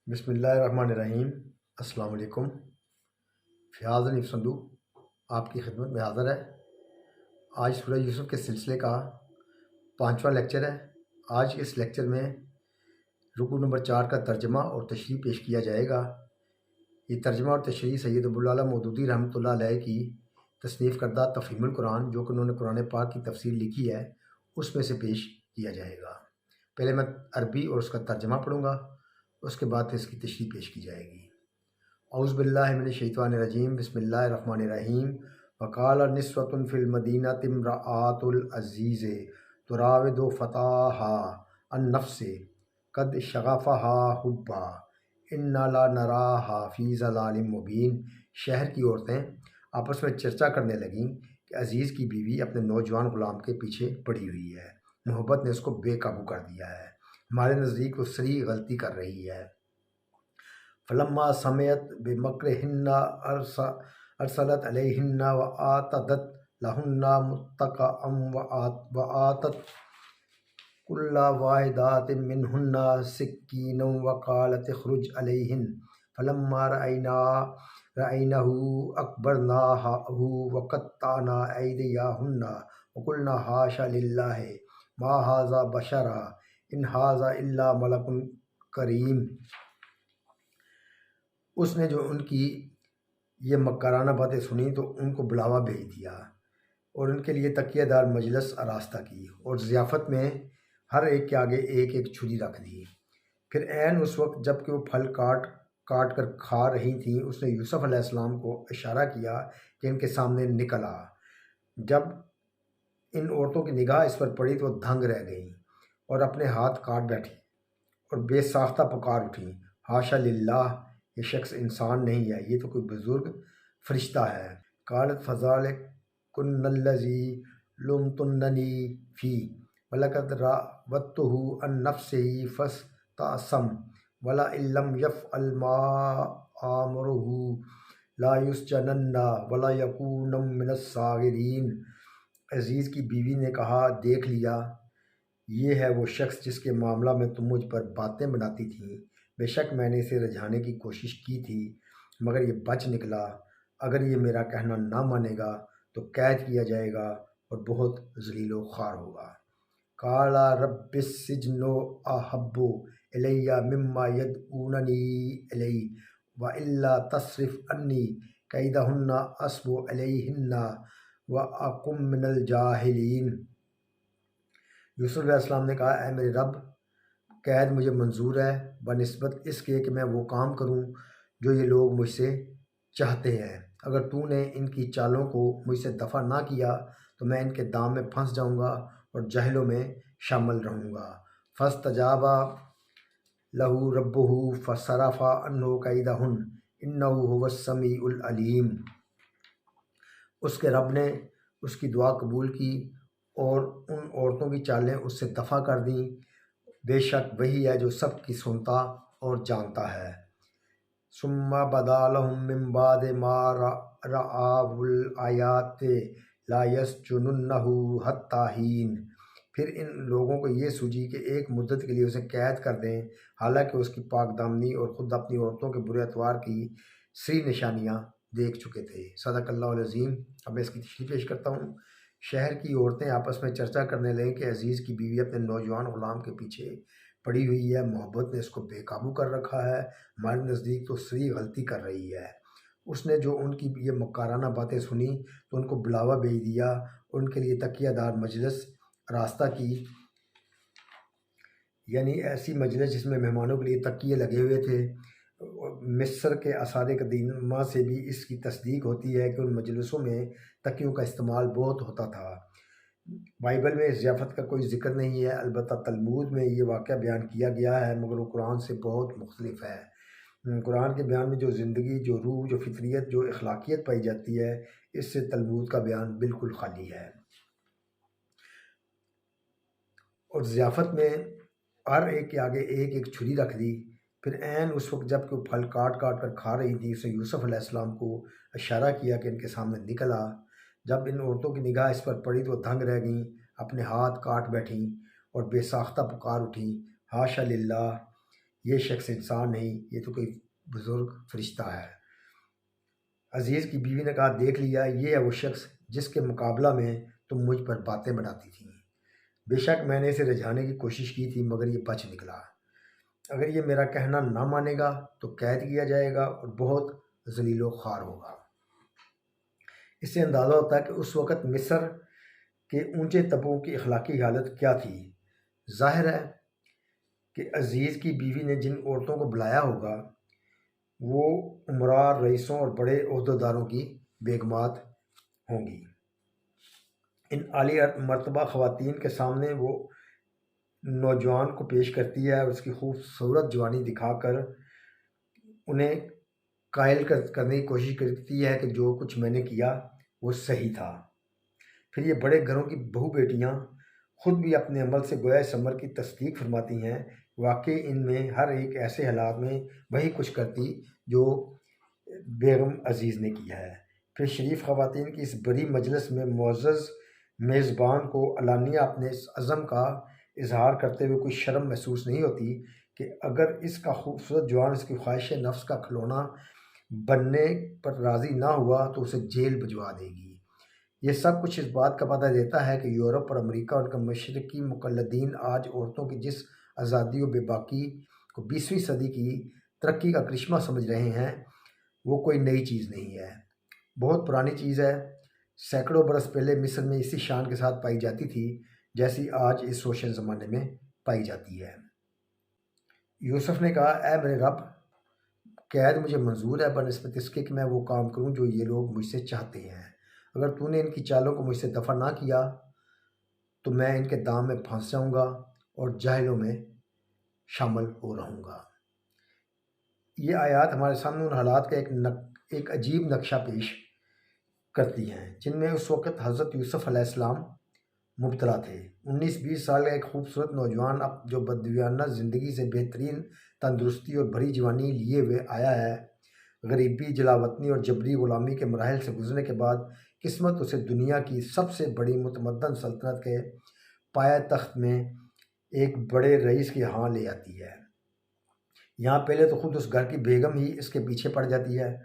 بسم اللہ الرحمن الرحیم۔ السلام علیکم۔ فیاض حنیف سندو آپ کی خدمت میں حاضر ہے۔ آج سورہ یوسف کے سلسلے کا 5واں لیکچر ہے۔ آج کے اس لیکچر میں رکوع نمبر 4 کا ترجمہ اور تشریح پیش کیا جائے گا۔ یہ ترجمہ اور تشریح سید ابوالعلا مودودی رحمۃ اللہ علیہ کی تصنیف کردہ تفہیم القرآن، جو کہ انہوں نے قرآن پاک کی تفسیر لکھی ہے، اس میں سے پیش کیا جائے گا۔ پہلے میں عربی اور اس کا ترجمہ پڑھوں گا، اس کے بعد اس کی تشریح پیش کی جائے گی۔ اعوذ باللہ من الشیطان الرجیم، بسم اللہ الرحمن الرحیم۔ وقال نسوۃ فی المدینۃ امرأۃ العزیز تراود فتاها عن نفسه قد شغفها حبا انا لنراها فی ضلال مبین۔ شہر کی عورتیں آپس میں چرچا کرنے لگیں کہ عزیز کی بیوی اپنے نوجوان غلام کے پیچھے پڑی ہوئی ہے، محبت نے اس کو بے قابو کر دیا ہے، ہمارے نزدیک وہ صریح غلطی کر رہی ہے۔ فلما سمعت بمکرہن ارسلت علیہن وآتدت لہن متکئا وآتت کل واحدۃ منہن سکینا وقالت اخرج علیہن فلما رأینہ اکبرناہ وقطعن ایدیہن وقلن حاشا للہ ما ھذا بشرا ان ھذا الا ملک کریم۔ اس نے جو ان کی یہ مکرانہ باتیں سنی تو ان کو بلاوا بھیج دیا اور ان کے لیے تکیہ دار مجلس آراستہ کی اور ضیافت میں ہر ایک کے آگے ایک ایک چھری رکھ دی۔ پھر عین اس وقت جب کہ وہ پھل کاٹ کاٹ کر کھا رہی تھیں، اس نے یوسف علیہ السلام کو اشارہ کیا کہ ان کے سامنے نکل آ۔ جب ان عورتوں کی نگاہ اس پر پڑی تو وہ دھنگ رہ گئیں اور اپنے ہاتھ کاٹ بیٹھی اور بے ساختہ پکار اٹھیں، حاشا للہ، یہ شخص انسان نہیں ہے، یہ تو کوئی بزرگ فرشتہ ہے۔ قالت فذلکن الذی لمتننی فیہ ولقد راودتہ عن نفسہ فاستعصم ولئن لم یفعل ما آمرہ لیسجنن ولیکون من الصاغرین۔ عزیز کی بیوی نے کہا، دیکھ لیا، یہ ہے وہ شخص جس کے معاملہ میں تم مجھ پر باتیں بناتی تھیں، بے شک میں نے اسے رجھانے کی کوشش کی تھی مگر یہ بچ نکلا، اگر یہ میرا کہنا نہ مانے گا تو قید کیا جائے گا اور بہت ذلیل و خوار ہوگا۔ قال رب السجن احب الی مما یدعوننی الیہ والا تصرف عنی کیدہن اصب علیہن واکن من الجاہلین۔ یوسف علیہ السلام نے کہا، اے میرے رب، قید مجھے منظور ہے بنسبت اس کے کہ میں وہ کام کروں جو یہ لوگ مجھ سے چاہتے ہیں۔ اگر تو نے ان کی چالوں کو مجھ سے دفع نہ کیا تو میں ان کے دام میں پھنس جاؤں گا اور جاہلوں میں شامل رہوں گا۔ فاستجاب لہ ربہ فصرف عنہ کیدہن انہ ھو السمیع العلیم۔ اس کے رب نے اس کی دعا قبول کی اور ان عورتوں کی چالیں اس سے دفع کر دیں، بے شک وہی ہے جو سب کی سنتا اور جانتا ہے۔ ثم بدا لہم من بعد ما رأوا الآیات لیسجننہ حتی حین۔ پھر ان لوگوں کو یہ سوجی کہ ایک مدت کے لیے اسے قید کر دیں، حالانکہ اس کی پاک دامنی اور خود اپنی عورتوں کے برے اطوار کی صریح نشانیاں دیکھ چکے تھے۔ صدق اللہ العظیم۔ اب میں اس کی تشریح پیش کرتا ہوں۔ شہر کی عورتیں آپس میں چرچا کرنے لگیں کہ عزیز کی بیوی اپنے نوجوان غلام کے پیچھے پڑی ہوئی ہے، محبت نے اس کو بے قابو کر رکھا ہے، ہمارے نزدیک تو صریح غلطی کر رہی ہے۔ اس نے جو ان کی یہ مکارانہ باتیں سنی تو ان کو بلاوا بھیج دیا اور ان کے لیے تکیہ دار مجلس راستہ کی، یعنی ایسی مجلس جس میں مہمانوں کے لیے تکیے لگے ہوئے تھے۔ مصر کے آثار قدیمہ سے بھی اس کی تصدیق ہوتی ہے کہ ان مجلسوں میں تکیوں کا استعمال بہت ہوتا تھا۔ بائبل میں اس ضیافت کا کوئی ذکر نہیں ہے، البتہ تلمود میں یہ واقعہ بیان کیا گیا ہے، مگر وہ قرآن سے بہت مختلف ہے۔ قرآن کے بیان میں جو زندگی، جو روح، جو فطریت، جو اخلاقیت پائی جاتی ہے، اس سے تلمود کا بیان بالکل خالی ہے۔ اور ضیافت میں ہر ایک کے آگے ایک ایک چھری رکھ دی۔ پھر عین اس وقت جب کہ وہ پھل کاٹ کاٹ کر کھا رہی تھی، اس نے یوسف علیہ السلام کو اشارہ کیا کہ ان کے سامنے نکل آ۔ جب ان عورتوں کی نگاہ اس پر پڑی تو وہ دھنگ رہ گئیں، اپنے ہاتھ کاٹ بیٹھیں اور بے ساختہ پکار اٹھیں، حاشا للہ، یہ شخص انسان نہیں، یہ تو کوئی بزرگ فرشتہ ہے۔ عزیز کی بیوی نے کہا، دیکھ لیا، یہ ہے وہ شخص جس کے مقابلہ میں تم مجھ پر باتیں بناتی تھی۔ بے شک میں نے اسے رجھانے کی کوشش کی تھی مگر یہ بچ نکلا۔ اگر یہ میرا کہنا نہ مانے گا تو قید کیا جائے گا اور بہت ذلیل و خوار ہوگا۔ اس سے اندازہ ہوتا ہے کہ اس وقت مصر کے اونچے طبقوں کی اخلاقی حالت کیا تھی۔ ظاہر ہے کہ عزیز کی بیوی نے جن عورتوں کو بلایا ہوگا وہ امراء، رئیسوں اور بڑے عہدیداروں کی بیگمات ہوں گی۔ ان عالی مرتبہ خواتین کے سامنے وہ نوجوان کو پیش کرتی ہے اور اس کی خوبصورت جوانی دکھا کر انہیں قائل کرنے کی کوشش کرتی ہے کہ جو کچھ میں نے کیا وہ صحیح تھا۔ پھر یہ بڑے گھروں کی بہو بیٹیاں خود بھی اپنے عمل سے گویا اس عمل کی تصدیق فرماتی ہیں۔ واقعی ان میں ہر ایک ایسے حالات میں وہی کچھ کرتی جو بیگم عزیز نے کیا ہے۔ پھر شریف خواتین کی اس بڑی مجلس میں معزز میزبان کو علانیہ اپنے اس عزم کا اظہار کرتے ہوئے کوئی شرم محسوس نہیں ہوتی کہ اگر اس کا خوبصورت جوان اس کی خواہش نفس کا کھلونا بننے پر راضی نہ ہوا تو اسے جیل بھجوا دے گی۔ یہ سب کچھ اس بات کا پتہ دیتا ہے کہ یورپ اور امریکہ اور ان کے مشرقی مقلدین آج عورتوں کی جس آزادی و بے باکی کو 20ویں صدی کی ترقی کا کرشمہ سمجھ رہے ہیں وہ کوئی نئی چیز نہیں ہے، بہت پرانی چیز ہے۔ سینکڑوں برس پہلے مصر میں اسی شان کے ساتھ پائی جاتی تھی جیسی آج اس روشن زمانے میں پائی جاتی ہے۔ یوسف نے کہا، اے میرے رب، قید مجھے منظور ہے بنسبت اس کے کہ میں وہ کام کروں جو یہ لوگ مجھ سے چاہتے ہیں۔ اگر تو نے ان کی چالوں کو مجھ سے دفع نہ کیا تو میں ان کے دام میں پھنس جاؤں گا اور جاہلوں میں شامل ہو رہوں گا۔ یہ آیات ہمارے سامنے ان حالات کا ایک عجیب نقشہ پیش کرتی ہیں جن میں اس وقت حضرت یوسف علیہ السلام مبتلا تھے۔ 19-20 سال کا ایک خوبصورت نوجوان جو بدویانہ زندگی سے بہترین تندرستی اور بھری جوانی لیے ہوئے آیا ہے، غریبی، جلاوطنی اور جبری غلامی کے مراحل سے گزرنے کے بعد قسمت اسے دنیا کی سب سے بڑی متمدن سلطنت کے پایہ تخت میں ایک بڑے رئیس کے ہاں لے آتی ہے۔ یہاں پہلے تو خود اس گھر کی بیگم ہی اس کے پیچھے پڑ جاتی ہے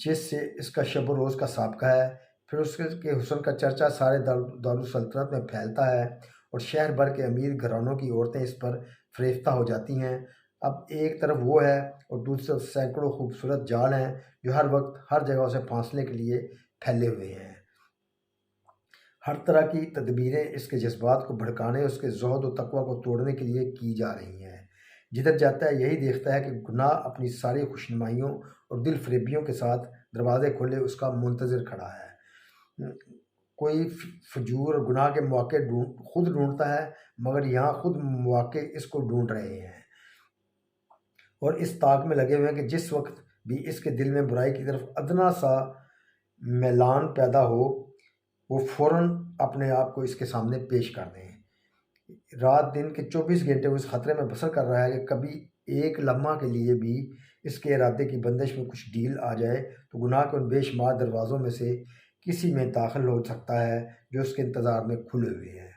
جس سے اس کا شب و روز کا سابقہ ہے۔ پھر اس کے حسن کا چرچا سارے دارالسلطنت میں پھیلتا ہے اور شہر بھر کے امیر گھرانوں کی عورتیں اس پر فریفتہ ہو جاتی ہیں۔ اب ایک طرف وہ ہے اور دوسری طرف سینکڑوں خوبصورت جال ہیں جو ہر وقت ہر جگہ اسے پھانسنے کے لیے پھیلے ہوئے ہیں۔ ہر طرح کی تدبیریں اس کے جذبات کو بھڑکانے، اس کے زہد و تقویٰ کو توڑنے کے لیے کی جا رہی ہیں۔ جدھر جاتا ہے یہی دیکھتا ہے کہ گناہ اپنی ساری خوشنمائیوں اور دل فریبیوں کے ساتھ دروازے کھولے اس کا منتظر کھڑا ہے۔ کوئی فجور اور گناہ کے مواقع خود ڈھونڈتا ہے مگر یہاں خود مواقع اس کو ڈھونڈ رہے ہیں اور اس طاق میں لگے ہوئے ہیں کہ جس وقت بھی اس کے دل میں برائی کی طرف ادنا سا میلان پیدا ہو وہ فوراً اپنے آپ کو اس کے سامنے پیش کر دیں۔ رات دن کے 24 گھنٹے وہ اس خطرے میں بسر کر رہا ہے کہ کبھی ایک لمحہ کے لیے بھی اس کے ارادے کی بندش میں کچھ ڈھیل آ جائے تو گناہ کے ان بے شمار دروازوں میں سے کسی میں داخل ہو سکتا ہے جو اس کے انتظار میں کھلے ہوئے ہیں۔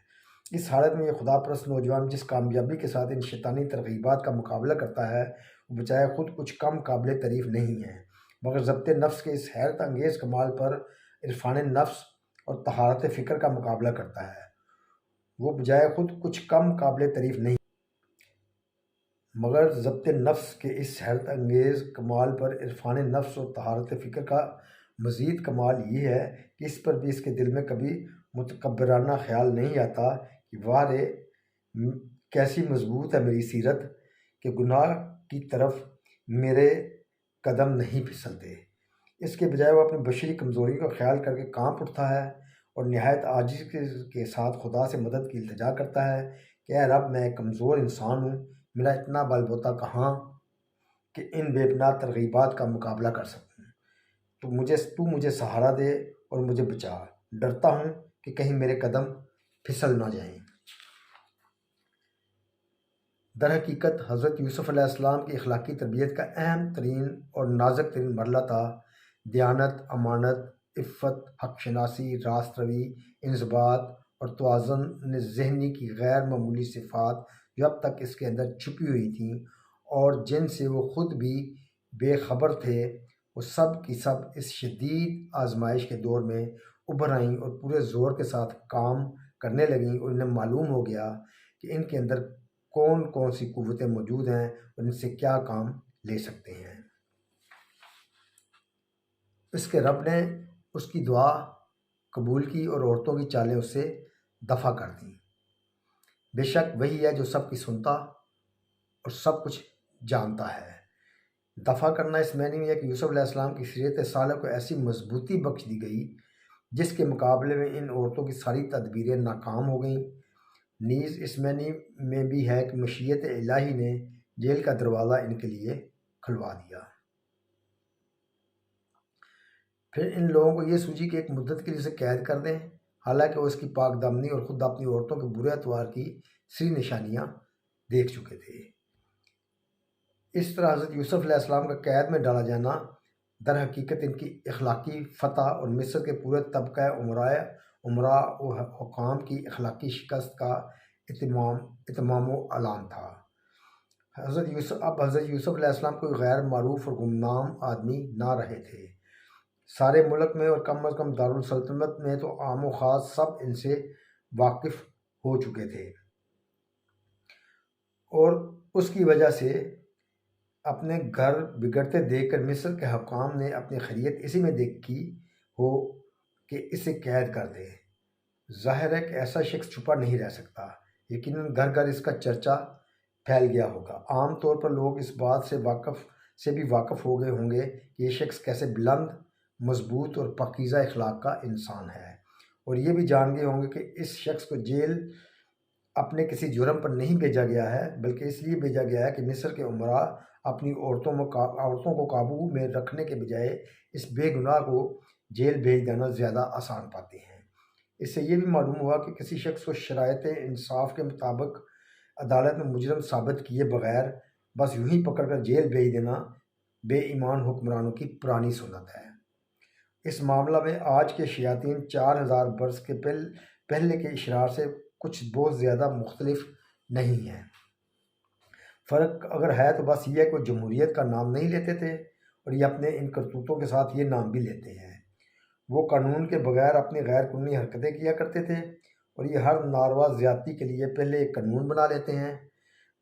اس حالت میں یہ خدا پرست نوجوان جس کامیابی کے ساتھ ان شیطانی ترغیبات کا مقابلہ کرتا ہے وہ بجائے خود کچھ کم قابل تعریف نہیں ہے مگر ضبط نفس کے اس حیرت انگیز کمال پر عرفان نفس اور طہارت فکر کا مقابلہ کرتا ہے۔ وہ بجائے خود کچھ کم قابل تعریف نہیں مگر ضبط نفس کے اس حیرت انگیز کمال پر عرفان نفس اور طہارت فکر کا مزید کمال یہ ہے کہ اس پر بھی اس کے دل میں کبھی متکبرانہ خیال نہیں آتا کہ واہ رے کیسی مضبوط ہے میری سیرت کہ گناہ کی طرف میرے قدم نہیں پھسلتے۔ اس کے بجائے وہ اپنی بشری کمزوری کا خیال کر کے کانپ اٹھتا ہے اور نہایت عاجزی کے ساتھ خدا سے مدد کی التجا کرتا ہے کہ اے رب، میں ایک کمزور انسان ہوں، میرا اتنا بل بوتا کہاں کہ ان بے پناہ ترغیبات کا مقابلہ کر سکوں۔ تو مجھے سہارا دے اور مجھے بچا، ڈرتا ہوں کہ کہیں میرے قدم پھسل نہ جائیں۔ در حقیقت حضرت یوسف علیہ السلام کی اخلاقی تربیت کا اہم ترین اور نازک ترین مرحلہ تھا دیانت، امانت، عفت، حق شناسی، راست روی، انضباط اور توازن ذہنی کی غیر معمولی صفات جو اب تک اس کے اندر چھپی ہوئی تھیں اور جن سے وہ خود بھی بے خبر تھے، وہ سب کی سب اس شدید آزمائش کے دور میں ابھر آئیں اور پورے زور کے ساتھ کام کرنے لگیں، اور انہیں معلوم ہو گیا کہ ان کے اندر کون کون سی قوتیں موجود ہیں اور ان سے کیا کام لے سکتے ہیں۔ اس کے رب نے اس کی دعا قبول کی اور عورتوں کی چالیں اس سے دفع کر دیں۔ بے شک وہی ہے جو سب کی سنتا اور سب کچھ جانتا ہے۔ دفع کرنا اس معنی میں ہے کہ یوسف علیہ السلام کی سیرت صالح کو ایسی مضبوطی بخش دی گئی جس کے مقابلے میں ان عورتوں کی ساری تدبیریں ناکام ہو گئیں۔ نیز اس معنی میں بھی ہے کہ مشیت الہی نے جیل کا دروازہ ان کے لیے کھلوا دیا۔ پھر ان لوگوں کو یہ سوجی کہ ایک مدت کے لیے اسے قید کر دیں، حالانکہ وہ اس کی پاک دامنی اور خود اپنی عورتوں کے برے اتوار کی سی نشانیاں دیکھ چکے تھے۔ اس طرح حضرت یوسف علیہ السلام کا قید میں ڈالا جانا در حقیقت ان کی اخلاقی فتح اور مصر کے پورے طبقہ عمراء و حکام کی اخلاقی شکست کا اتمام و اعلان تھا۔ حضرت یوسف علیہ السلام کوئی غیر معروف اور گمنام آدمی نہ رہے تھے۔ سارے ملک میں اور کم از کم دارالسلطنت میں تو عام و خاص سب ان سے واقف ہو چکے تھے، اور اس کی وجہ سے اپنے گھر بگڑتے دیکھ کر مصر کے حکام نے اپنی خیریت اسی میں دیکھی ہو کہ اسے قید کر دے۔ ظاہر ہے کہ ایسا شخص چھپا نہیں رہ سکتا، یقیناً گھر گھر اس کا چرچا پھیل گیا ہوگا۔ عام طور پر لوگ اس بات سے بھی واقف ہو گئے ہوں گے کہ یہ شخص کیسے بلند، مضبوط اور پاکیزہ اخلاق کا انسان ہے، اور یہ بھی جان گئے ہوں گے کہ اس شخص کو جیل اپنے کسی جرم پر نہیں بھیجا گیا ہے، بلکہ اس لیے بھیجا گیا ہے کہ مصر کے عمراء اپنی عورتوں کو قابو میں رکھنے کے بجائے اس بے گناہ کو جیل بھیج دینا زیادہ آسان پاتے ہیں۔ اس سے یہ بھی معلوم ہوا کہ کسی شخص کو شرائط انصاف کے مطابق عدالت میں مجرم ثابت کیے بغیر بس یوں ہی پکڑ کر جیل بھیج دینا بے ایمان حکمرانوں کی پرانی سنت ہے۔ اس معاملہ میں آج کے شیاطین 4000 برس کے پہلے کے اشرار سے کچھ بہت زیادہ مختلف نہیں ہیں۔ فرق اگر ہے تو بس یہ ہے کہ وہ جمہوریت کا نام نہیں لیتے تھے، اور یہ اپنے ان کرتوتوں کے ساتھ یہ نام بھی لیتے ہیں۔ وہ قانون کے بغیر اپنی غیر قانونی حرکتیں کیا کرتے تھے، اور یہ ہر ناروا زیادتی کے لیے پہلے ایک قانون بنا لیتے ہیں۔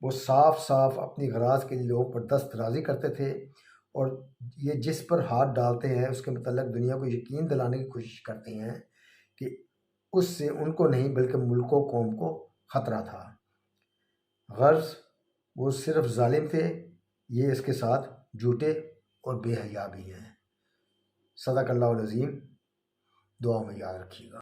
وہ صاف صاف اپنی غراض کے لیے لوگوں پر دست درازی کرتے تھے، اور یہ جس پر ہاتھ ڈالتے ہیں اس کے متعلق دنیا کو یقین دلانے کی کوشش کرتے ہیں کہ اس سے ان کو نہیں بلکہ ملک و قوم کو خطرہ تھا۔ غرض وہ صرف ظالم تھے، یہ اس کے ساتھ جھوٹے اور بے حیا بھی ہیں۔ صدق اللہ العظیم۔ دعا میں یاد رکھیے گا۔